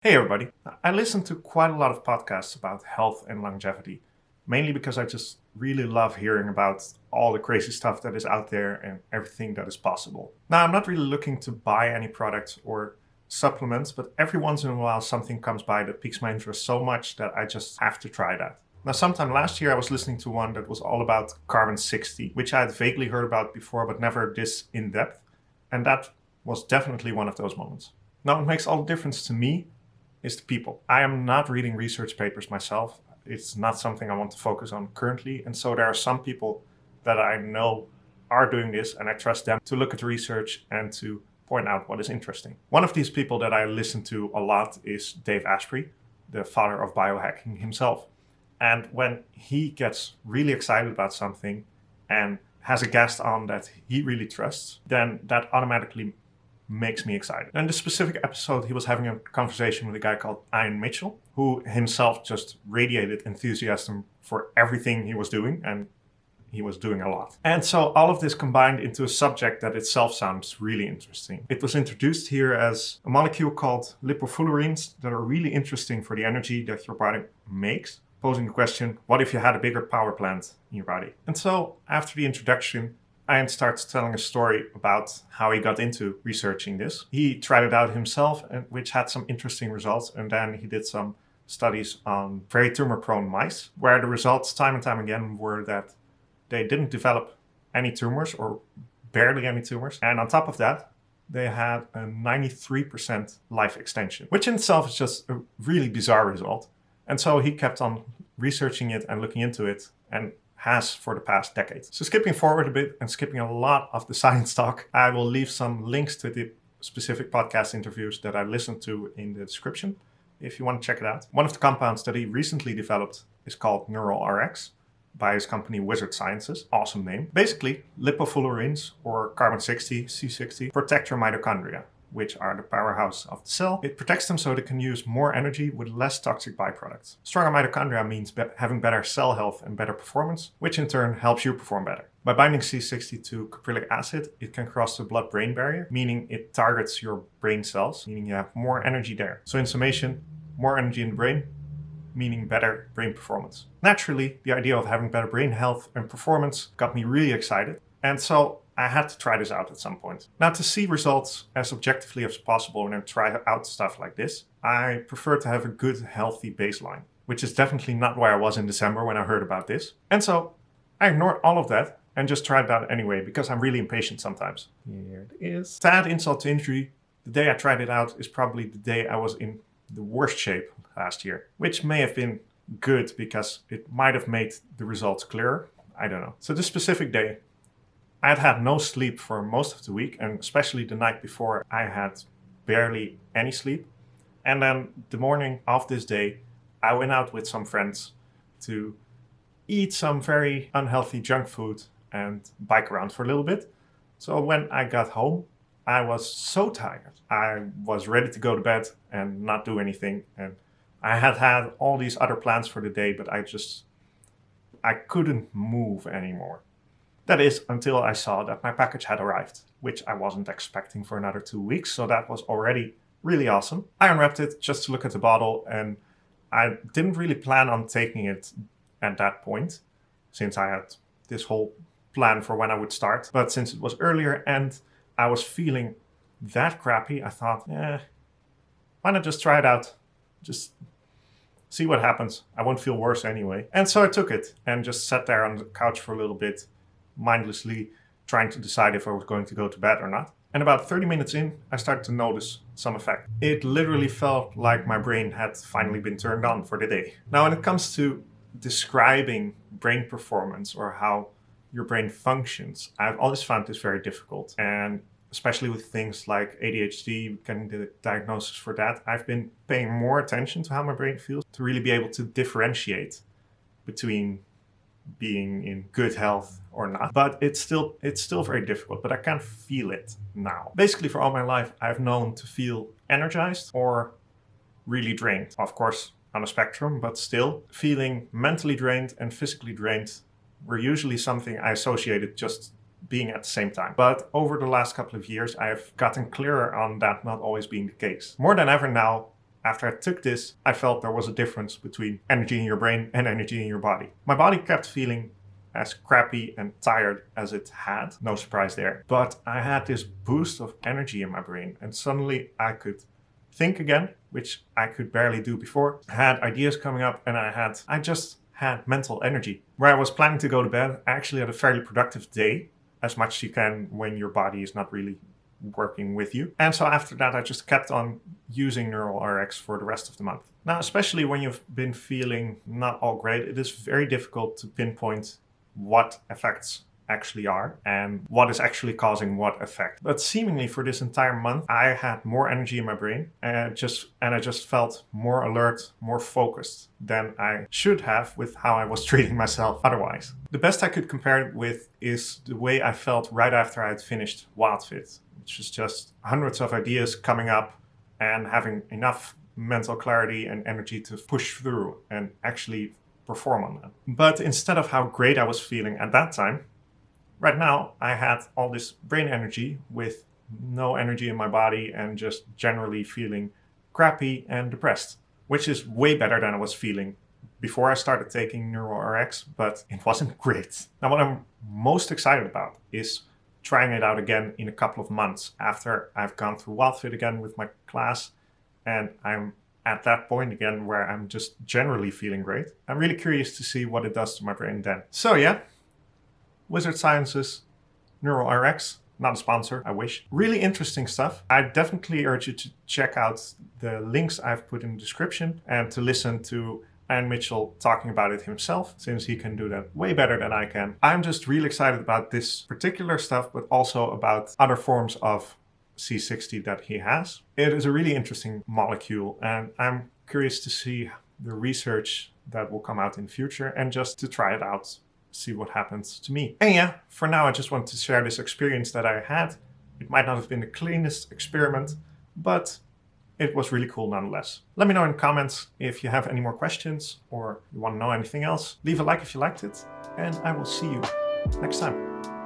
Hey everybody. I listen to quite a lot of podcasts about health and longevity, mainly because I just really love hearing about all the crazy stuff that is out there and everything that is possible. Now, I'm not really looking to buy any products or supplements, but every once in a while something comes by that piques my interest so much that I just have to try that. Now, sometime last year I was listening to one that was all about carbon 60, which I had vaguely heard about before, but never this in depth. And that was definitely one of those moments. Now, it makes all the difference to me is the people. I am not reading research papers myself. It's not something I want to focus on currently. And so there are some people that I know are doing this, and I trust them to look at the research and to point out what is interesting. One of these people that I listen to a lot is Dave Asprey, the father of biohacking himself. And when he gets really excited about something and has a guest on that he really trusts, then that automatically makes me excited. In this specific episode, he was having a conversation with a guy called Ian Mitchell, who himself just radiated enthusiasm for everything he was doing, and he was doing a lot. And so all of this combined into a subject that itself sounds really interesting. It was introduced here as a molecule called lipofullerenes that are really interesting for the energy that your body makes, posing the question, what if you had a bigger power plant in your body? And so after the introduction, Ian starts telling a story about how he got into researching this. He tried it out himself, which had some interesting results, and then he did some studies on very tumor-prone mice, where the results time and time again were that they didn't develop any tumors or barely any tumors. And on top of that, they had a 93% life extension, which in itself is just a really bizarre result. And so he kept on researching it and looking into it, and has for the past decade. So skipping forward a bit and skipping a lot of the science talk, I will leave some links to the specific podcast interviews that I listened to in the description if you want to check it out. One of the compounds that he recently developed is called Neural RX by his company Wizard Sciences. Awesome name. Basically, lipofullerenes or carbon 60, C60, protect your mitochondria, which are the powerhouse of the cell. It protects them so they can use more energy with less toxic byproducts. Stronger mitochondria means having better cell health and better performance, which in turn helps you perform better. By binding C60 to caprylic acid, it can cross the blood-brain barrier, meaning it targets your brain cells, meaning you have more energy there. So in summation, more energy in the brain, meaning better brain performance. Naturally, the idea of having better brain health and performance got me really excited. And so I had to try this out at some point. Now, to see results as objectively as possible and then try out stuff like this, I prefer to have a good, healthy baseline, which is definitely not where I was in December when I heard about this. And so I ignored all of that and just tried it out anyway, because I'm really impatient sometimes. Here it is. To add insult to injury, the day I tried it out is probably the day I was in the worst shape last year, which may have been good because it might have made the results clearer. I don't know. So this specific day, I had had no sleep for most of the week, and especially the night before, I had barely any sleep. And then the morning of this day, I went out with some friends to eat some very unhealthy junk food and bike around for a little bit. So when I got home, I was so tired. I was ready to go to bed and not do anything. And I had had all these other plans for the day, but I couldn't move anymore. That is, until I saw that my package had arrived, which I wasn't expecting for another 2 weeks, so that was already really awesome. I unwrapped it just to look at the bottle, and I didn't really plan on taking it at that point, since I had this whole plan for when I would start. But since it was earlier and I was feeling that crappy, I thought, why not just try it out? Just see what happens. I won't feel worse anyway. And so I took it and just sat there on the couch for a little bit, mindlessly trying to decide if I was going to go to bed or not. And about 30 minutes in, I started to notice some effect. It literally felt like my brain had finally been turned on for the day. Now, when it comes to describing brain performance or how your brain functions, I've always found this very difficult. And especially with things like ADHD, getting the diagnosis for that, I've been paying more attention to how my brain feels to really be able to differentiate between being in good health or not. But it's still very difficult, but I can feel it now. Basically, for all my life, I've known to feel energized or really drained. Of course, on a spectrum, but still feeling mentally drained and physically drained were usually something I associated just being at the same time. But over the last couple of years, I have gotten clearer on that not always being the case. More than ever now, after I took this, I felt there was a difference between energy in your brain and energy in your body. My body kept feeling as crappy and tired as it had, no surprise there. But I had this boost of energy in my brain, and suddenly I could think again, which I could barely do before. I had ideas coming up, and I just had mental energy. Where I was planning to go to bed, I actually had a fairly productive day, as much as you can when your body is not really working with you. And so after that, I just kept on using NeuralRx for the rest of the month. Now, especially when you've been feeling not all great, it is very difficult to pinpoint what effects actually are and what is actually causing what effect. But seemingly for this entire month, I had more energy in my brain and I just felt more alert, more focused than I should have with how I was treating myself otherwise. The best I could compare it with is the way I felt right after I had finished WildFit, which is just hundreds of ideas coming up and having enough mental clarity and energy to push through and actually perform on them. But instead of how great I was feeling at that time, right now I had all this brain energy with no energy in my body and just generally feeling crappy and depressed, which is way better than I was feeling before I started taking NeuralRx, but it wasn't great. Now, what I'm most excited about is trying it out again in a couple of months after I've gone through WildFit again with my class, and I'm at that point again where I'm just generally feeling great. I'm really curious to see what it does to my brain then. So yeah, Wizard Science's NeuralRx, not a sponsor, I wish. Really interesting stuff. I definitely urge you to check out the links I've put in the description and to listen to Ian Mitchell talking about it himself, since he can do that way better than I can. I'm just really excited about this particular stuff, but also about other forms of C60 that he has. It is a really interesting molecule, and I'm curious to see the research that will come out in the future and just to try it out, see what happens to me. And yeah, for now I just want to share this experience that I had. It might not have been the cleanest experiment, but it was really cool nonetheless. Let me know in the comments if you have any more questions or you want to know anything else. Leave a like if you liked it, and I will see you next time.